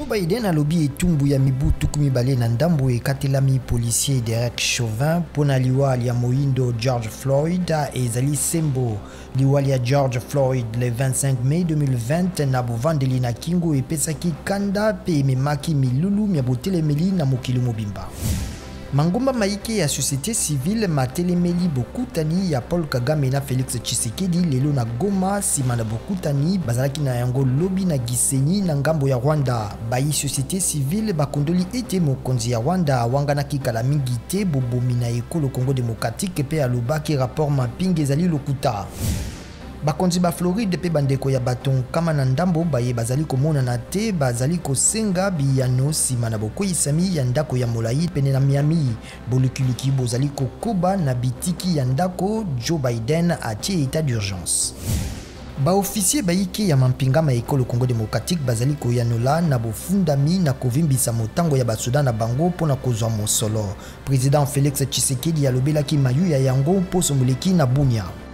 Joe Biden alobi etumbu ya mibu tukumi bale na ndambo ekatelami policier Derek Chauvin pona liwali ya moindo George Floyd ezali sembo liwali ya George Floyd le 25 mai 2020 na bovandeli na kingo epesaki kanda pe memaki milulu mya botelemeli na mokili mobimba. Mangomba maike ya société civile matelemeli bokutani ya Paul Kagame na Félix Tshisekedi lelo na Goma sima na bokutani bazalaki na yango lobi na Gisenyi na ngambo ya Rwanda. Bayi société civile bakondoli ete mokonzi ya Rwanda wanganaki kala mingi te bobomi na ekolo Congo démocratique pe alobaki rapport mapping ezali lokuta. Bakonzi ba Floride pe bandeko ya baton kama na ndambo baye bazali komona na te bazali kosenga biyano sima na bokoyisami ya ndako ya molai pene na Miami. Bolukiliki bozali kokoba na bitiki ya ndako Joe Biden atie état d'urgence. Ba officier baike ya mampingama ekolo Congo démocratique bazali koyanola na bofundami na kovimbisa motango ya basoda na bango pona kozwa mosolo. Président Félix Tshisekedi alobelaki mayu ya yango poso muleki na Bunia.